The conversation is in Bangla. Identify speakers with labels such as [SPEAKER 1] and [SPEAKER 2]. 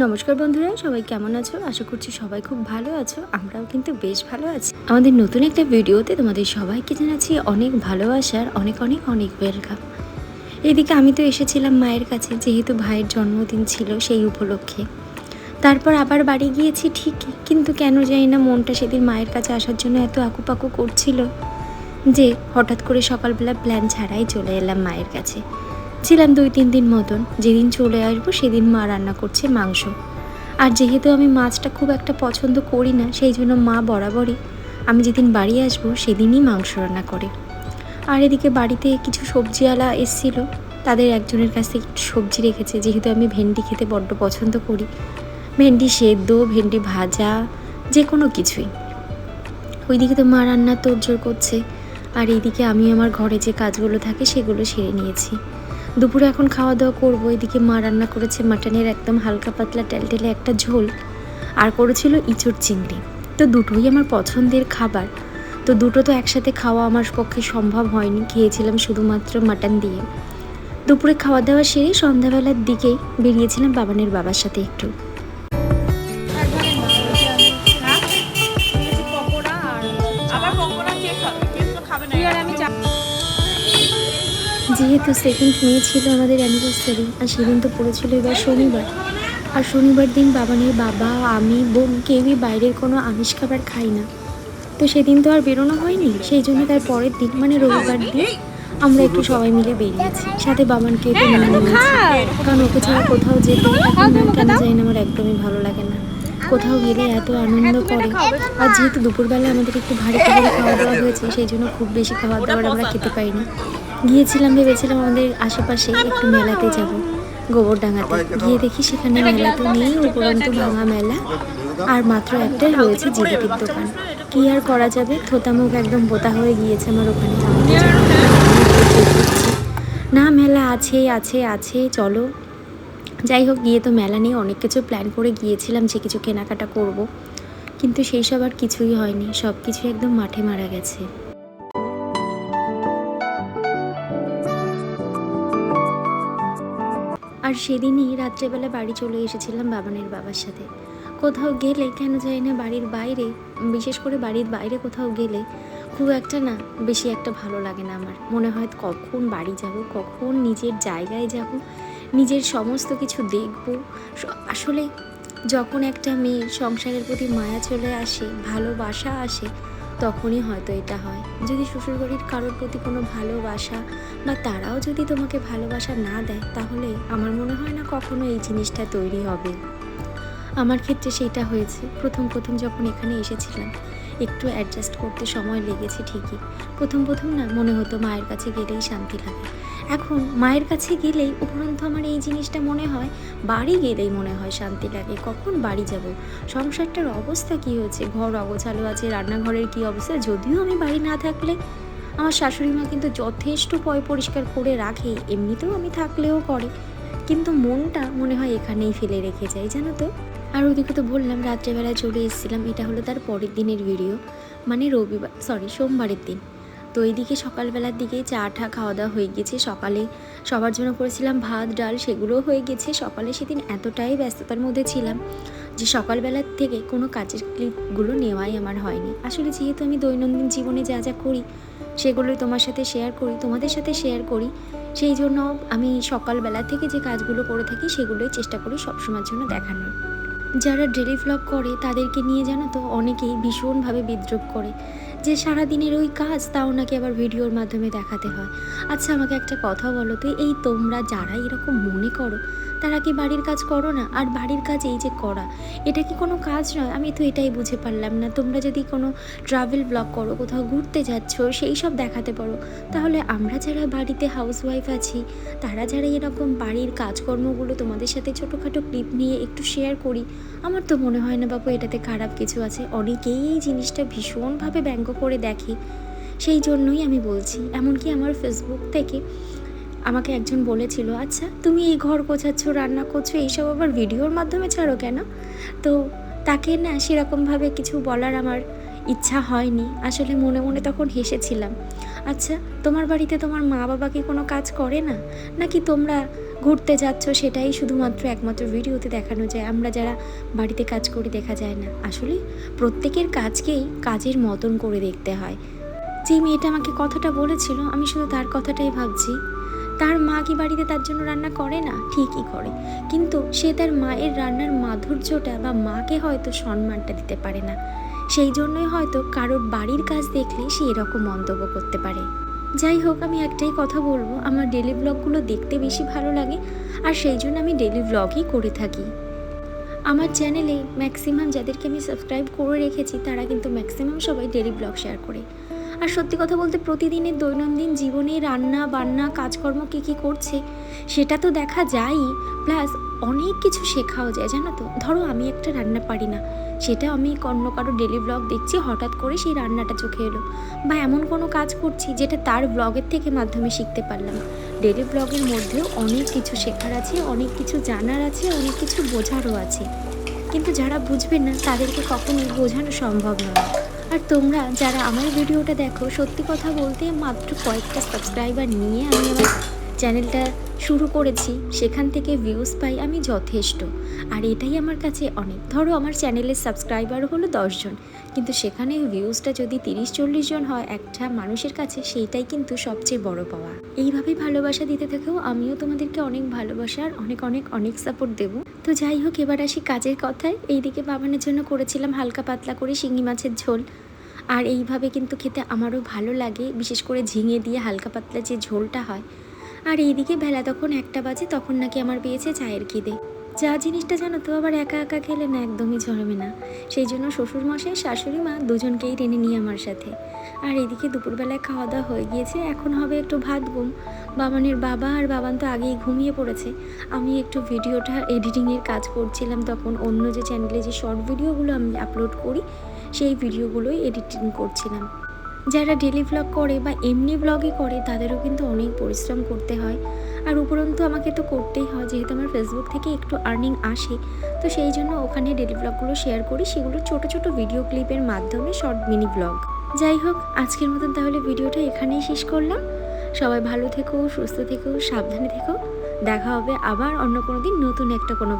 [SPEAKER 1] নমস্কার বন্ধুরা, সবাই কেমন আছো? আশা করছি সবাই খুব ভালো আছো। আমরাও কিন্তু বেশ ভালো আছি। আমাদের নতুন একটা ভিডিওতে তোমাদের সবাইকে জানাচ্ছি অনেক ভালোবাসার অনেক অনেক অনেক ওয়েলকাম। এদিকে আমি তো এসেছিলাম মায়ের কাছে, যেহেতু ভাইয়ের জন্মদিন ছিল সেই উপলক্ষে। তারপর আবার বাড়ি গিয়েছি ঠিকই, কিন্তু কেন জানি না মনটা সেদিন মায়ের কাছে আসার জন্য এত আকুপাকু করছিল যে হঠাৎ করে সকালবেলা প্ল্যান ছাড়াই চলে এলাম মায়ের কাছে। ছিলাম 2-3 দিন মতন। যেদিন চলে আসবো সেদিন মা রান্না করছে মাংস। আর যেহেতু আমি মাছটা খুব একটা পছন্দ করি না, সেই জন্য মা বরাবরই আমি যেদিন বাড়ি আসবো সেদিনই মাংস রান্না করে। আর এদিকে বাড়িতে কিছু সবজিওয়ালা এসেছিল, তাদের একজনের কাছ থেকে একটু সবজি রেখেছে, যেহেতু আমি ভেন্ডি খেতে বড্ড পছন্দ করি। ভেন্ডি সেদ্ধ, ভেন্ডি ভাজা, যে কোনো কিছুই। ওইদিকে তো মা রান্নার তোড়জোড় করছে, আর এইদিকে আমি আমার ঘরে যে কাজগুলো থাকে সেগুলো সেরে নিয়েছি। দুপুরে এখন খাওয়া দাওয়া করবো। এদিকে মা রান্না করেছে মাটনের একদম হালকা পাতলা টেলটেলে একটা ঝোল, আর করেছিল ইঁচড় চিংড়ি। তো দুটোই আমার পছন্দের খাবার, তো দুটো তো একসাথে খাওয়া আমার পক্ষে সম্ভব হয়নি। খেয়েছিলাম শুধুমাত্র মাটন দিয়ে। দুপুরে খাওয়া দাওয়া সেরে সন্ধ্যাবেলার দিকেই বেরিয়েছিলাম বাবানের বাবার সাথে একটু। যেহেতু সেকেন্ড মে ছিল আমাদের অ্যানিভার্সারি, আর সেদিন তো পড়েছিল এবার শনিবার। আর শনিবার দিন বাবানের বাবা, আমি, বোন কেউই বাইরের কোনো আমিষ খাবার খাই না। তো সেদিন তো আর বেরোনো হয়নি, সেই জন্য তার পরের দিন মানে রবিবার দিন আমরা একটু সবাই মিলে বেরিয়েছি। সাথে বাবানকে তো নিয়ে নিয়েছি, কারণ ওকে ছাড়া কোথাও যেতে এখন কেন যাই না আমার একদমই ভালো লাগে না। কোথাও গেলে এত আনন্দ করে। আর যেহেতু দুপুরবেলা আমাদের একটু ভারী করে খাওয়া দাওয়া হয়েছে, সেই জন্য খুব বেশি খাবার দাবার আমরা খেতে পাইনি। গিয়েছিলাম, ভেবেছিলাম আমাদের আশেপাশে একটু মেলাতে যাব, গোবরডাঙ্গাতে। গিয়ে দেখি সেখানে মেলাতে নেই, উপরন্তু ভাঙা মেলা, আর মাত্র একটাই রয়েছে জিলিপির দোকান। কী আর করা যাবে, থোতামুখ একদম বোতা হয়ে গিয়েছে আমার ওখানে। না, মেলা আছে আছে আছে, চলো। যাই হোক, গিয়ে তো মেলা নিয়ে অনেক কিছু প্ল্যান করে গিয়েছিলাম যে কিছু কেনাকাটা করব, কিন্তু সেই সব আর কিছুই হয়নি। সব কিছু একদম মাঠে মারা গেছে। আর সেদিনই রাত্রেবেলা বাড়ি চলে এসেছিলাম বাবানের বাবার সাথে। কোথাও গেলে কেন জানি না বাড়ির বাইরে, বিশেষ করে বাড়ির বাইরে কোথাও গেলে খুব একটা না, বেশি একটা ভালো লাগে না আমার। মনে হয় কখন বাড়ি যাব, কখন নিজের জায়গায় যাব, নিজের সমস্ত কিছু দেখব। আসলে যখন একটা মেয়ের সংসারের প্রতি মায়া চলে আসে, ভালোবাসা আসে, তখনই হয়তো এটা হয়। যদি শ্বশুরবাড়ির কারোর প্রতি কোনো ভালোবাসা বা তারাও যদি তোমাকে ভালোবাসা না দেয়, তাহলে আমার মনে হয় না কখনো এই জিনিসটা তৈরি হবে। আমার ক্ষেত্রে সেইটা হয়েছে। প্রথম যখন এখানে এসেছিলাম, একটু অ্যাডজাস্ট করতে সময় লেগেছে ঠিকই। প্রথম না মনে হতো মায়ের কাছে গেলেই শান্তি লাগে। এখন মায়ের কাছে গেলেই উপরন্তু আমার এই জিনিসটা মনে হয়, বাড়ি গেলেই মনে হয় শান্তি লাগে। কখন বাড়ি যাব, সংসারটার অবস্থা কী হয়েছে, ঘর অগোছালো আছে, রান্নাঘরের কী অবস্থা। যদিও আমি বাড়ি না থাকলে আমার শাশুড়ি মা কিন্তু যথেষ্ট পরিষ্কার করে রাখে, এমনিতেও আমি থাকলেও করে, কিন্তু মনটা মনে হয় এখানেই ফেলে রেখে যাই, জানো তো। আর ওদিকে তো বললাম রাত্রেবেলায় চলে এসেছিলাম, এটা হলো তার পরের দিনের ভিডিও, মানে সোমবারের দিন। তো এইদিকে সকালবেলার দিকে চা খাওয়া দাওয়া হয়ে গেছে। সকালে সবার জন্য করেছিলাম ভাত ডাল, সেগুলোও হয়ে গেছে। সকালে সেদিন এতটাই ব্যস্ততার মধ্যে ছিলাম যে সকালবেলার থেকে কোনো কাজের ক্লিপগুলো নেওয়াই আমার হয়নি। আসলে যেহেতু আমি দৈনন্দিন জীবনে যা যা করি সেগুলোই তোমার সাথে শেয়ার করি, তোমাদের সাথে শেয়ার করি, সেই জন্য আমি সকালবেলা থেকে যে কাজগুলো করে থাকি সেগুলোই চেষ্টা করি সবসময়ের জন্য দেখানোর। যারা ডেলি ভ্লগ করে তাদেরকে নিয়ে জানো তো অনেকেই ভীষণভাবে বিদ্রূপ করে যে সারাদিনের ওই কাজ তাও নাকি আবার ভিডিওর মাধ্যমে দেখাতে হয়। আচ্ছা, আমাকে একটা কথা বলো তো, এই তোমরা যারা এরকম মনে করো, তারা কি বাড়ির কাজ করো না? আর বাড়ির কাজ এই যে করা, এটা কি কোনো কাজ নয়? আমি তো এটাই বুঝে পারলাম না। তোমরা যদি কোনো ট্রাভেল ব্লগ করো, কোথাও ঘুরতে যাচ্ছ, সেই সব দেখাতে পারো, তাহলে আমরা যারা বাড়িতে হাউসওয়াইফ আছি, তারা যারা এরকম বাড়ির কাজকর্মগুলো তোমাদের সাথে ছোটোখাটো ক্লিপ নিয়ে একটু শেয়ার করি, আমার তো মনে হয় না বাবু এটাতে খারাপ কিছু আছে। অনেকেই এই জিনিসটা ভীষণভাবে ব্যঙ্গ করে দেখে, সেই জন্যই আমি বলছি। এমনকি আমার ফেসবুক থেকে আমাকে একজন বলেছিল, আচ্ছা তুমি এই ঘর গোছাচ্ছ, রান্না করছো, এইসব আবার ভিডিওর মাধ্যমে ছাড়ো কেন? তো তাকে না সেরকমভাবে কিছু বলার আমার ইচ্ছা হয়নি। আসলে মনে মনে তখন হেসেছিলাম। আচ্ছা, তোমার বাড়িতে তোমার মা বাবা কি কোনো কাজ করে না, নাকি তোমরা ঘুরতে যাচ্ছ সেটাই শুধুমাত্র একমাত্র ভিডিওতে দেখানো যায়, আমরা যারা বাড়িতে কাজ করি দেখা যায় না। আসলে প্রত্যেকের কাজকেই কাজের মতন করে দেখতে হয়। যে মেয়েটা আমাকে কথাটা বলেছিল আমি শুধু তার কথাটাই ভাবছি। তার মা কি বাড়িতে তার জন্য রান্না করে না? ঠিকই করে, কিন্তু সে তার মায়ের রান্নার মাধুর্যটা বা মাকে হয়তো সম্মানটা দিতে পারে না। সেই জন্যই হয়তো কারোর বাড়ির কাজ দেখলে সে এরকম মন্তব্য করতে পারে। যাই হোক, আমি একটাই কথা বলবো, আমার ডেলি ব্লগগুলো দেখতে বেশি ভালো লাগে, আর সেই জন্য আমি ডেলি ব্লগই করে থাকি। আমার চ্যানেলে ম্যাক্সিমাম যাদেরকে আমি সাবস্ক্রাইব করে রেখেছি তারা কিন্তু ম্যাক্সিমাম সবাই ডেলি ব্লগ শেয়ার করে। আর সত্যি কথা বলতে প্রতিদিনের দৈনন্দিন জীবনে রান্না বান্না কাজকর্ম কী করছে সেটা তো দেখা যায়ই, প্লাস অনেক কিছু শেখাও যায়, জানো তো। ধরো আমি একটা রান্না পারি না, সেটা আমি অন্য কারো ডেলি ব্লগ দেখছি, হঠাৎ করে সেই রান্নাটা চোখে এলো, বা এমন কোনো কাজ করছি যেটা তার ব্লগের থেকে মাধ্যমে শিখতে পারলাম। ডেলি ব্লগের মধ্যেও অনেক কিছু শেখার আছে, অনেক কিছু জানার আছে, অনেক কিছু বোঝারও আছে, কিন্তু যারা বুঝবে না তাদেরকে কখনোই বোঝানো সম্ভব নয়। আর তোমরা যারা আমার ভিডিওটা দেখো, সত্যি কথা বলতে মাত্র কয়েকটা সাবস্ক্রাইবার নিয়ে আমি আমার চ্যানেলটা শুরু করেছি, সেখান থেকে ভিউজ পাই আমি যথেষ্ট, আর এটাই আমার কাছে অনেক। ধরো আমার চ্যানেলের সাবস্ক্রাইবার হলো 10 জন, কিন্তু সেখানে ভিউজটা যদি 30-40 জন হয় একটা মানুষের কাছে, সেইটাই কিন্তু সবচেয়ে বড় পাওয়া। এইভাবেই ভালোবাসা দিতে থেকেও আমিও তোমাদেরকে অনেক ভালোবাসা আর অনেক অনেক অনেক সাপোর্ট দেবো। তো যাই হোক, এবার আসি কাজের কথায়। এইদিকে বাবানের জন্য করেছিলাম হালকা পাতলা করে শিঙি মাছের ঝোল, আর এইভাবে কিন্তু খেতে আমারও ভালো লাগে, বিশেষ করে ঝিঙে দিয়ে হালকা পাতলা যে ঝোলটা হয়। আর এইদিকে বেলা তখন 1টা বাজে, তখন নাকি আমার পেয়েছে চায়ের খিদে। চা জিনিসটা জানো তো আবার একা একা খেলে না একদমই জমে না, সেই জন্য শ্বশুরমশাই শাশুড়ি মা দুজনকেই টেনে নিয়ে আমার সাথে। আর এদিকে দুপুরবেলায় খাওয়া দাওয়া হয়ে গিয়েছে, এখন হবে একটু ভাত ঘুম। বাবানের বাবা আর বাবান তো আগেই ঘুমিয়ে পড়েছে। আমি একটু ভিডিওটা এডিটিংয়ের কাজ করছিলাম, তখন অন্য যে চ্যানেলে যে শর্ট ভিডিওগুলো আমি আপলোড করি সেই ভিডিওগুলোই এডিটিং করছিলাম। যারা ডেলি ব্লগ করে বা এমনি ব্লগই করে তাদেরও কিন্তু অনেক পরিশ্রম করতে হয়, আর উপরন্তু আমাকে তো করতেই হয়, যেহেতু আমার ফেসবুক থেকে একটু আর্নিং আসে, তো সেই জন্য ওখানে ডেলি ব্লগগুলো শেয়ার করি, সেগুলো ছোট ছোট ভিডিও ক্লিপের মাধ্যমে শর্ট মিনি ব্লগ। যাই হোক, আজকের মতন তাহলে ভিডিওটা এখানেই শেষ করলাম। সবাই ভালো থেকো, সুস্থ থেকো, সাবধানে থেকো। দেখা হবে আবার অন্য কোনো দিন নতুন একটা কোনো